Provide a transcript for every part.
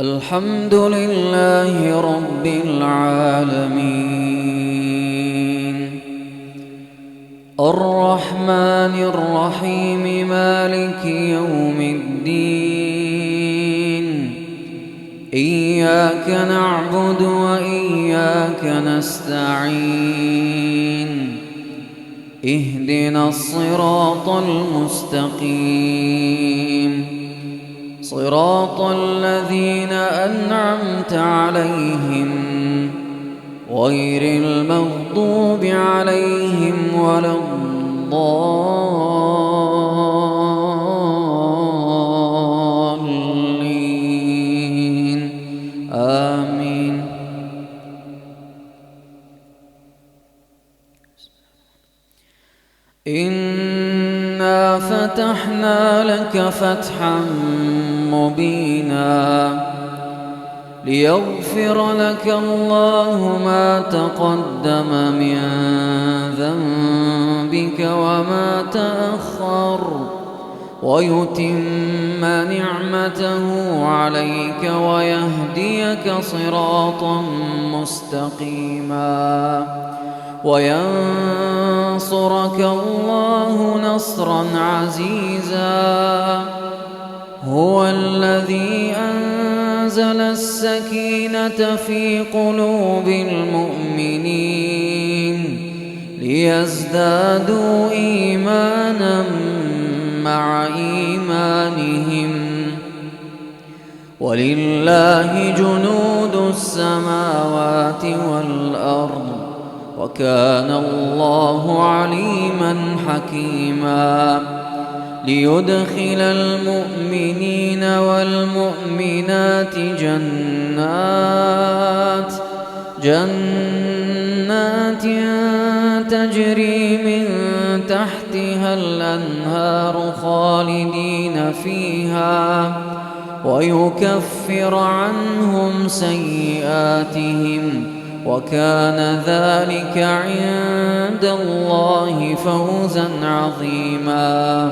الحمد لله رب العالمين الرحمن الرحيم مالك يوم الدين إياك نعبد وإياك نستعين اهدنا الصراط المستقيم صراط الذين أنعمت عليهم غير المغضوب عليهم ولا الضالين آمين. إنا فتحنا لك فتحا مبينا ليغفر لك الله ما تقدم من ذنبك وما تأخر ويتم نعمته عليك ويهديك صراطا مستقيما وينصرك الله نصرا عزيزا. هو الذي أنزل السكينة في قلوب المؤمنين ليزدادوا إيمانا مع إيمانهم ولله جنود السماوات والأرض وكان الله عليما حكيما. ليدخل المؤمنين والمؤمنات جنات تجري من تحتها الأنهار خالدين فيها ويكفر عنهم سيئاتهم وكان ذلك عند الله فوزا عظيما.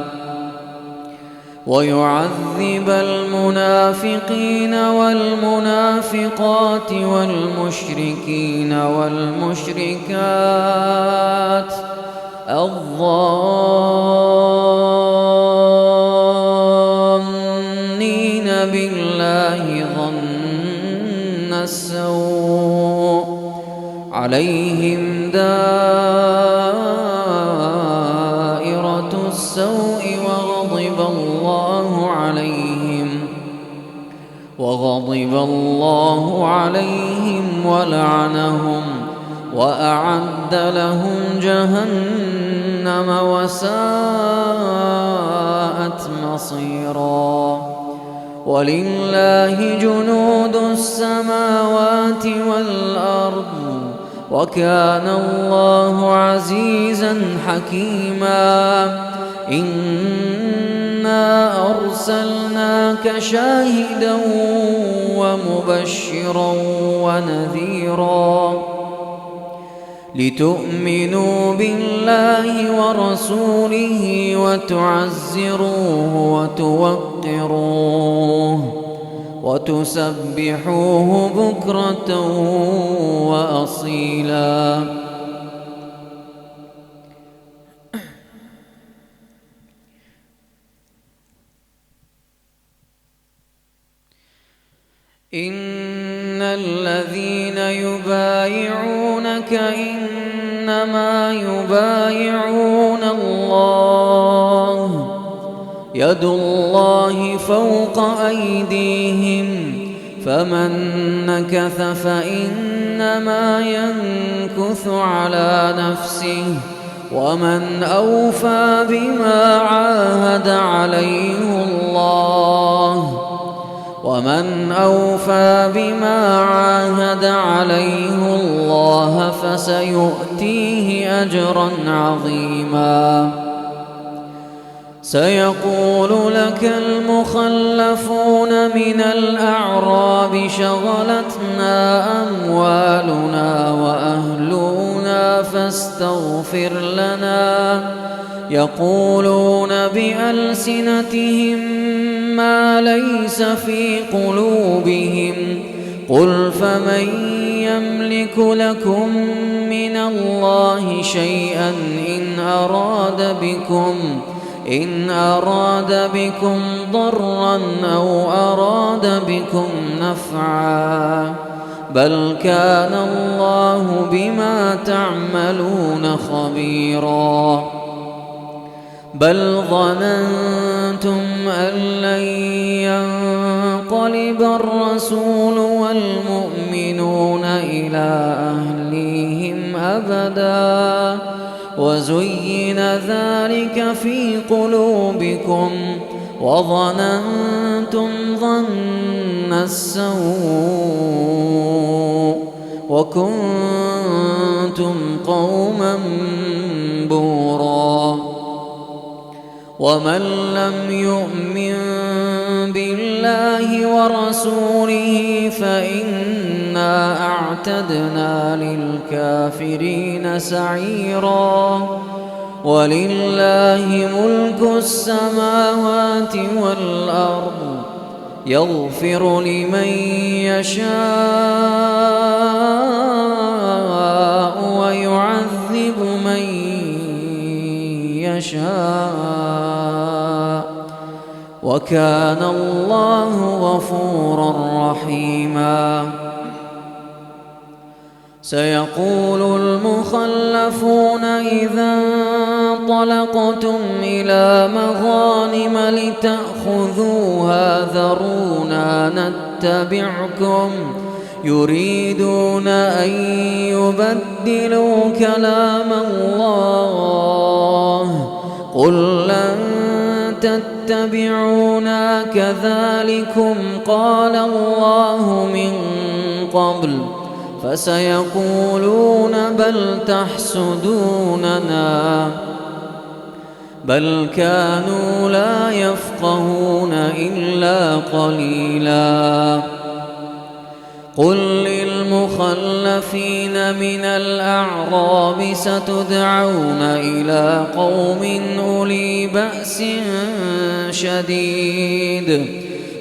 ويعذب المنافقين والمنافقات والمشركين والمشركات الظانين بالله ظن السوء عليهم دائرة السوء وغضب الله عليهم ولعنهم وأعد لهم جهنم وساءت مصيرا. ولله جنود السماوات والأرض وكان الله عزيزا حكيما. إنا أرسلناك شاهدا ومبشرا ونذيرا لتؤمنوا بالله ورسوله وتعزروه وتوقروه وتسبحوه بكرة وأصيلا. إن الذين يبايعونك إنما يبايعون الله يد الله فوق أيديهم فمن نكث فإنما ينكث على نفسه ومن أوفى بما عاهد عليه الله فسيؤتيه أجرا عظيما. سيقول لك المخلفون من الأعراب شغلتنا أموالنا وأهلنا فاستغفر لنا يقولون بألسنتهم ما ليس في قلوبهم. قل فمن يملك لكم من الله شيئا إن أراد بكم ضرا أو أراد بكم نفعا بل كان الله بما تعملون خبيرا. بل ظننتم أن لن ينقلب الرسول والمؤمنون إلى أهليهم أبدا وزين ذلك في قلوبكم وظننتم ظن السوء وكنتم قوما بورا. ومن لم يؤمن بالله ورسوله فإنا أعتدنا للكافرين سعيرا. ولله ملك السماوات والأرض يغفر لمن يشاء ويعذب من يشاء وكان الله غفورا رحيما. سيقول المخلفون إذا انطلقتم إلى مغانم لتأخذوها ذرونا نتبعكم يريدون أن يبدلوا كلام الله قل لن تتبعونا كذلكم قال الله من قبل فسيقولون بل تحسدوننا بل كانوا لا يفقهون إلا قليلا. قل للمخلفين من الأعراب ستدعون إلى قوم أولي بأس شديد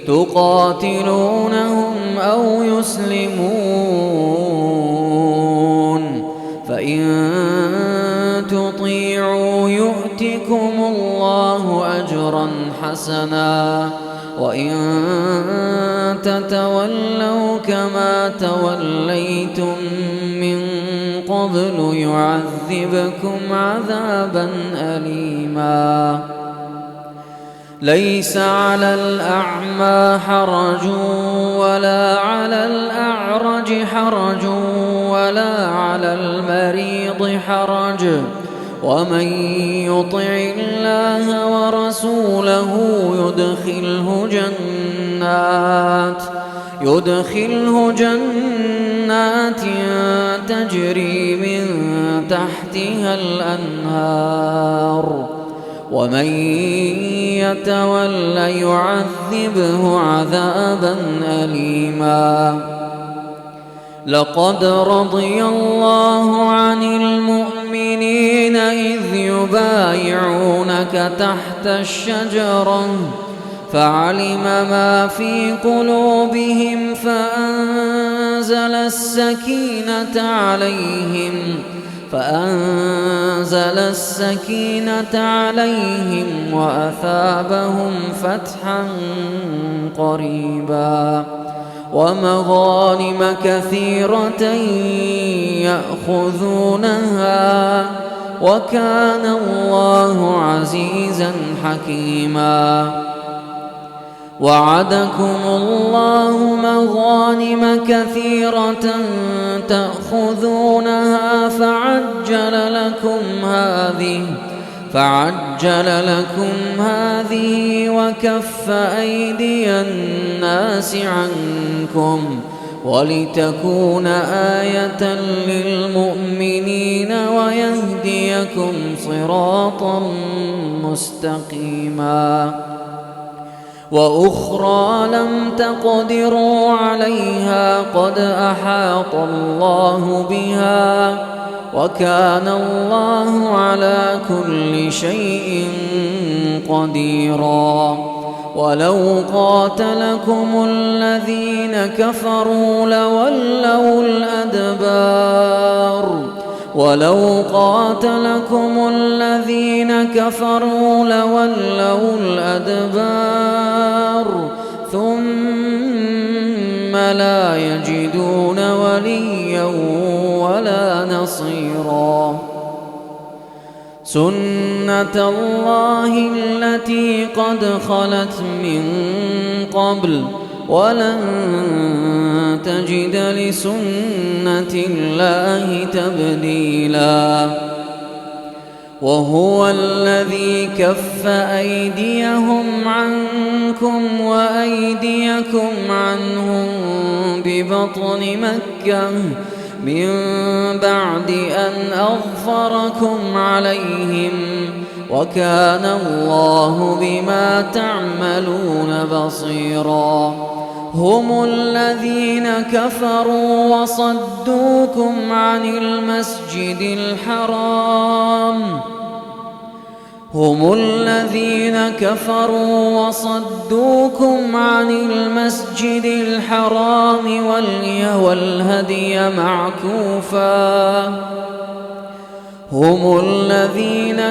تقاتلونهم أو يسلمون فإن تطيعوا يؤتكم الله أجرا حسنا وإن تتولوا كما توليتم من قبل يعذبكم عذابا أليما. ليس على الأعمى حرج ولا على الأعرج حرج ولا على المريض حرج ومن يطع الله ورسوله يدخله جنات تجري من تحتها الأنهار ومن يتول يعذبه عذابا أليما. لقد رضي الله عن المؤمنين إذ يبايعونك تحت الشجرة فعلم مَا في قلوبهم فأنزل السكينة عليهم وأثابهم فتحا قريبا ومغانم كثيرة يأخذونها وكان الله عزيزا حكيما. وعدكم الله مغانم كثيرة تأخذونها فعجل لكم هذه وكف أيدي الناس عنكم ولتكون آية للمؤمنين ويهديكم صراطا مستقيما. وأخرى لم تقدروا عليها قد أحاط الله بها وكان الله على كل شيء قديرا. ولو قاتلكم الذين كفروا لولوا الأدبار ولو قاتلكم الذين كفروا لولوا الأدبار ثم لا يجدون وليا ولا نصيرا سنة الله التي قد خلت من قبل ولن تجد لسنة الله تبديلا وهو الذي كف أيديهم عنكم وأيديكم عنهم ببطن مكة من بعد أن أظفركم عليهم وكان الله بما تعملون بصيرا هم الذين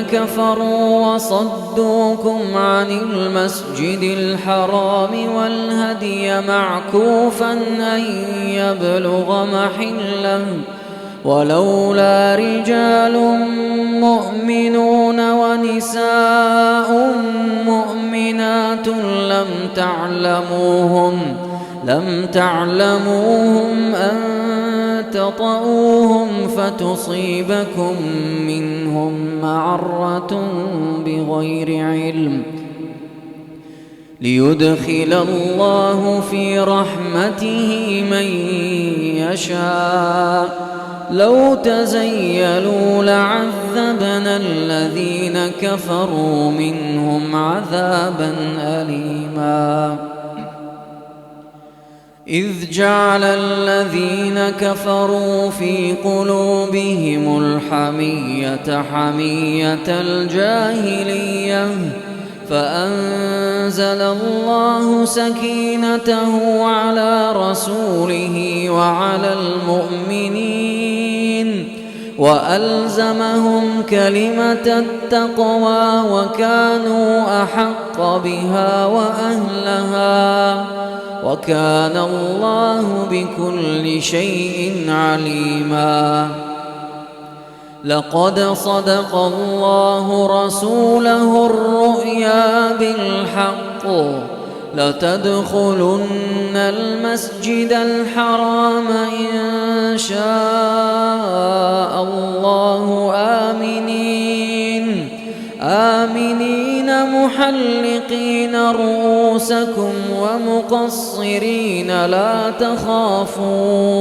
كفروا وصدوكم عن المسجد الحرام والهدي معكوفا أن يبلغ محله ولولا رجال مؤمنون ونساء مؤمنات لم تعلموهم أن تطؤوهم فتصيبكم منهم معرة بغير علم ليدخل الله في رحمته من يشاء لو تزيلوا لعذبنا الذين كفروا منهم عذابا أليما إذ جعل الذين كفروا في قلوبهم الحمية حمية الجاهلية فأنزل الله سكينته على رسوله وعلى المؤمنين وألزمهم كلمة التقوى وكانوا أحق بها وأهلها وكان الله بكل شيء عليما لقد صدق الله رسوله الرؤيا بالحق لتدخلن المسجد الحرام إن شاء الله آمنين محلقين رؤوسكم ومقصرين لا تخافون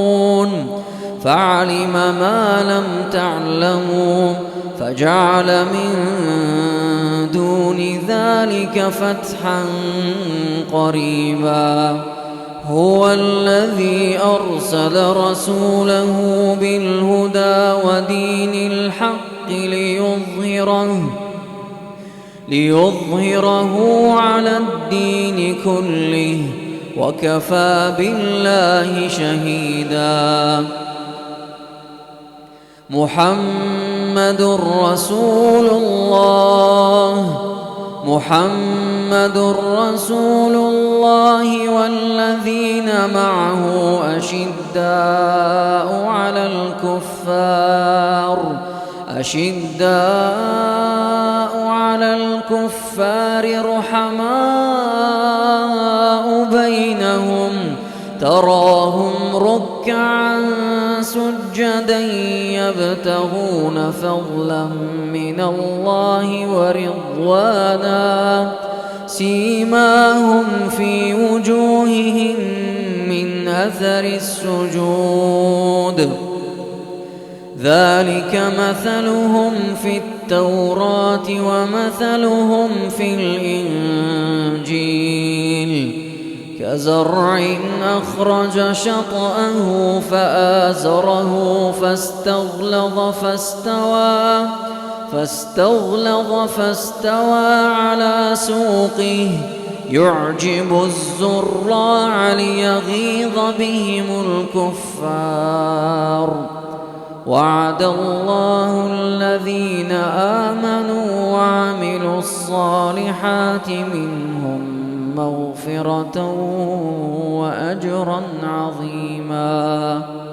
فعلم ما لم تعلموا فجعل من دون ذلك فتحا قريبا هو الذي أرسل رسوله بالهدى ودين الحق ليظهره على الدين كله وكفى بالله شهيدا محمد رسول الله والذين معه أشداء على الكفار رحماء بينهم تراهم ركعا سجدا يبتغون فضلا من الله ورضوانا سيماهم في وجوههم من أثر السجود ذلك مثلهم في التوراة ومثلهم في الإنجيل كزرع أخرج شطأه فآزره فاستغلظ فاستوى على سوقه يعجب الزراع ليغيظ بهم الكفار وعد الله الذين آمنوا وعملوا الصالحات منهم مغفرة وأجرا عظيما.